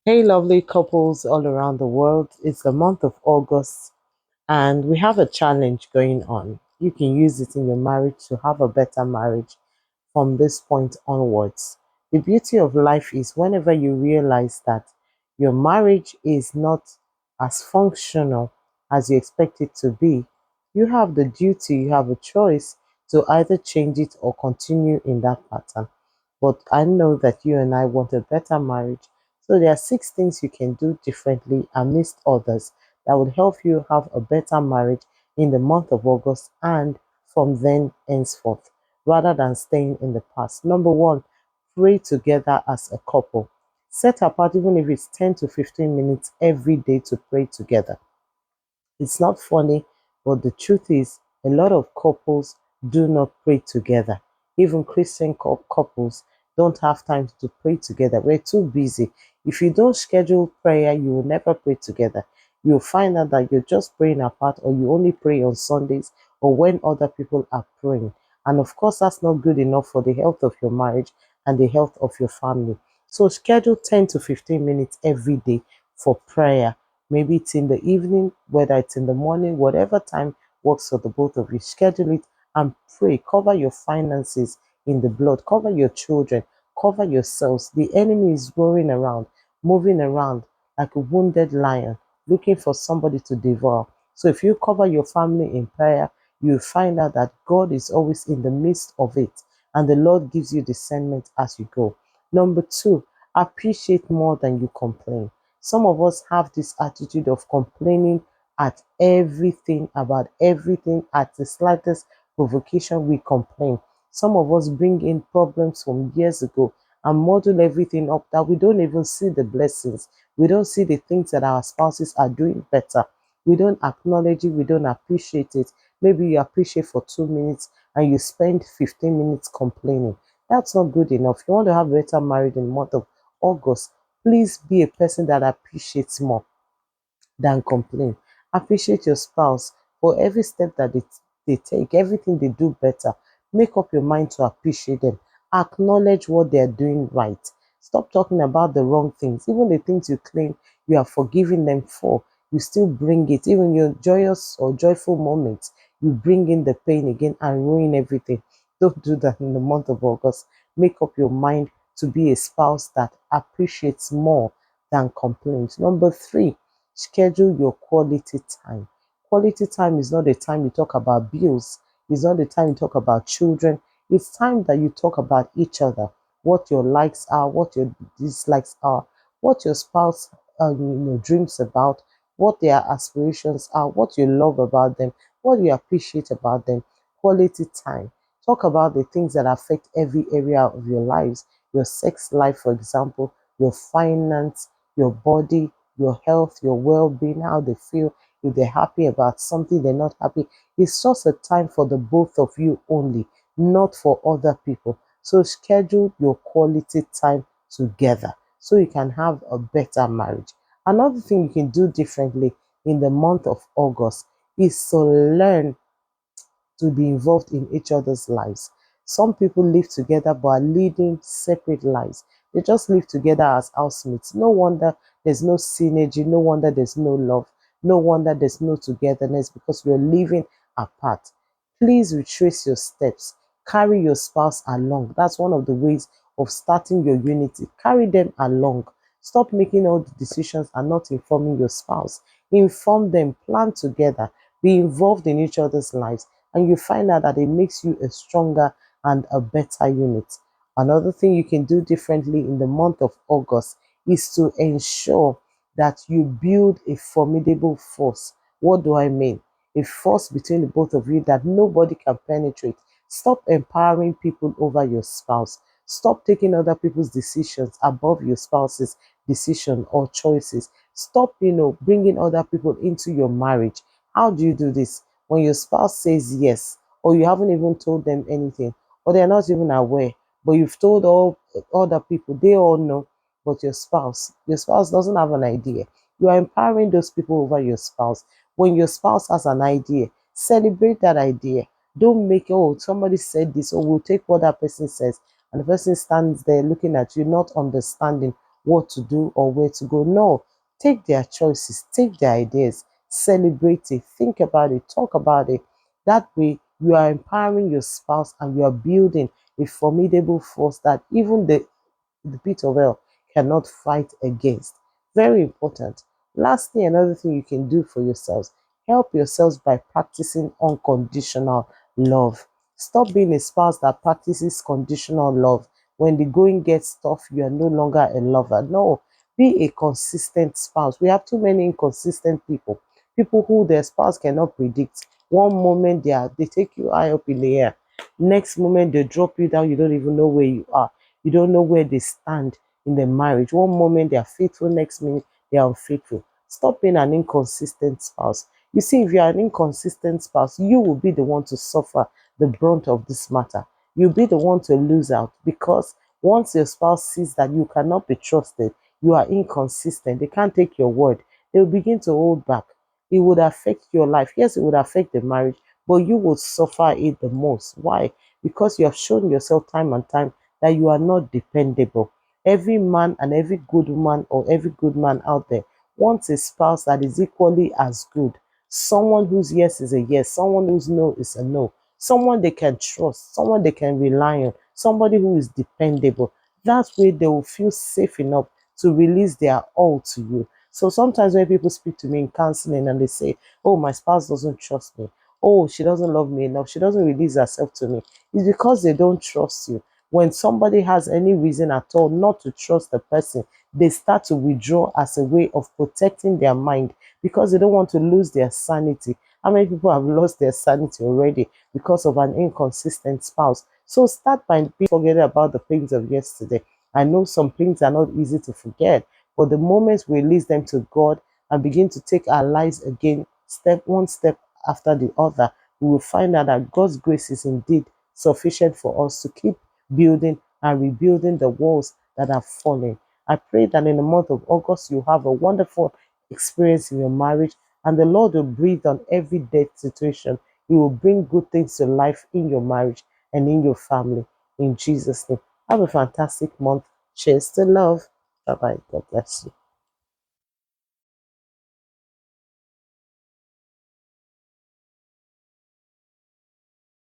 Hey, lovely couples all around the world. It's the month of August, and we have a challenge going on. You can use it in your marriage to have a better marriage from this point onwards. The beauty of life is whenever you realize that your marriage is not as functional as you expect it to be, you have the duty, you have a choice to either change it or continue in that pattern. But I know that you and I want a better marriage. So there are 6 things you can do differently amidst others that would help you have a better marriage in the month of August and from then henceforth, rather than staying in the past. Number one, pray together as a couple. Set apart, even if it's 10 to 15 minutes every day, to pray together. It's not funny, but the truth is, a lot of couples do not pray together. Even Christian couples don't have time to pray together. We're too busy. If you don't schedule prayer, you will never pray together. You'll find out that you're just praying apart, or you only pray on Sundays or when other people are praying. And of course, that's not good enough for the health of your marriage and the health of your family. So schedule 10 to 15 minutes every day for prayer. Maybe it's in the evening, whether it's in the morning, whatever time works for the both of you. Schedule it and pray. Cover your finances in the blood. Cover your children. Cover yourselves. The enemy is roaring around, moving around like a wounded lion, looking for somebody to devour. So if you cover your family in prayer, you find out that God is always in the midst of it, and the Lord gives you discernment as you go. Number two, appreciate more than you complain. Some of us have this attitude of complaining at everything, about everything. At the slightest provocation, we complain. Some of us bring in problems from years ago and model everything up that we don't even see the blessings. We don't see the things that our spouses are doing better. We don't acknowledge it. We don't appreciate it. Maybe you appreciate for 2 minutes and you spend 15 minutes complaining. That's not good enough. You want to have a better marriage in the month of August. Please be a person that appreciates more than complain. Appreciate your spouse for every step that they take, everything they do better. Make up your mind to appreciate them. Acknowledge what they're doing right. Stop talking about the wrong things. Even the things you claim you are forgiving them for, you still bring it. Even your joyous or joyful moments, you bring in the pain again and ruin everything. Don't do that in the month of August. Make up your mind to be a spouse that appreciates more than complains. Number three, schedule your quality time. Quality time is not the time you talk about bills. It's not the time you talk about children. It's time that you talk about each other, what your likes are, what your dislikes are, what your spouse dreams about, what their aspirations are, what you love about them, what you appreciate about them. Quality time. Talk about the things that affect every area of your lives, your sex life, for example, your finance, your body, your health, your well-being, how they feel, if they're happy about something, they're not happy. It's just a time for the both of you only, not for other people. So schedule your quality time together so you can have a better marriage. Another thing you can do differently in the month of August is to learn to be involved in each other's lives. Some people live together but are leading separate lives. They just live together as housemates. No wonder there's no synergy. No wonder there's no love. No wonder there's no togetherness, because we're living apart. Please retrace your steps. Carry your spouse along. That's one of the ways of starting your unity. Carry them along. Stop making all the decisions and not informing your spouse. Inform them. Plan together. Be involved in each other's lives, and you find out that it makes you a stronger and a better unit. Another thing you can do differently in the month of August is to ensure that you build a formidable force. What do I mean? A force between the both of you that nobody can penetrate. Stop empowering people over your spouse. Stop taking other people's decisions above your spouse's decision or choices. Stop, bringing other people into your marriage. How do you do this? When your spouse says yes, or you haven't even told them anything, or they're not even aware, but you've told all other people, they all know, but your spouse doesn't have an idea. You are empowering those people over your spouse. When your spouse has an idea, celebrate that idea. Don't make, oh, somebody said this, or we'll take what that person says, and the person stands there looking at you, not understanding what to do or where to go. No, take their choices, take their ideas, celebrate it, think about it, talk about it. That way, you are empowering your spouse and you are building a formidable force that even the pit of hell cannot fight against. Very important. Lastly, another thing you can do for yourselves, help yourselves by practicing unconditional love. Stop being a spouse that practices conditional love. When the going gets tough, you are no longer a lover. No, be a consistent spouse. We have too many inconsistent people. People who their spouse cannot predict. One moment they take you high up in the air. Next moment they drop you down. You don't even know where you are. You don't know where they stand in the marriage. One moment they are faithful, next minute they are unfaithful. Stop being an inconsistent spouse. You see, if you are an inconsistent spouse, you will be the one to suffer the brunt of this matter. You'll be the one to lose out because once your spouse sees that you cannot be trusted, you are inconsistent, they can't take your word, they'll begin to hold back. It would affect your life. Yes, it would affect the marriage, but you will suffer it the most. Why? Because you have shown yourself time and time that you are not dependable. Every man and every good woman or every good man out there wants a spouse that is equally as good. Someone whose yes is a yes, someone whose no is a no, someone they can trust, someone they can rely on, somebody who is dependable. That way they will feel safe enough to release their all to you. So sometimes when people speak to me in counseling and they say, oh, my spouse doesn't trust me, oh, she doesn't love me enough, she doesn't release herself to me, it's because they don't trust you. When somebody has any reason at all not to trust the person, they start to withdraw as a way of protecting their mind because they don't want to lose their sanity. How many people have lost their sanity already because of an inconsistent spouse? So start by forgetting about the things of yesterday. I know some things are not easy to forget, but the moment we release them to God and begin to take our lives again, one step after the other, we will find out that God's grace is indeed sufficient for us to keep building and rebuilding the walls that have fallen. I pray that in the month of August, you have a wonderful experience in your marriage and the Lord will breathe on every dead situation. He will bring good things to life in your marriage and in your family. In Jesus' name. Have a fantastic month. Cheers to love. Bye bye. God bless you.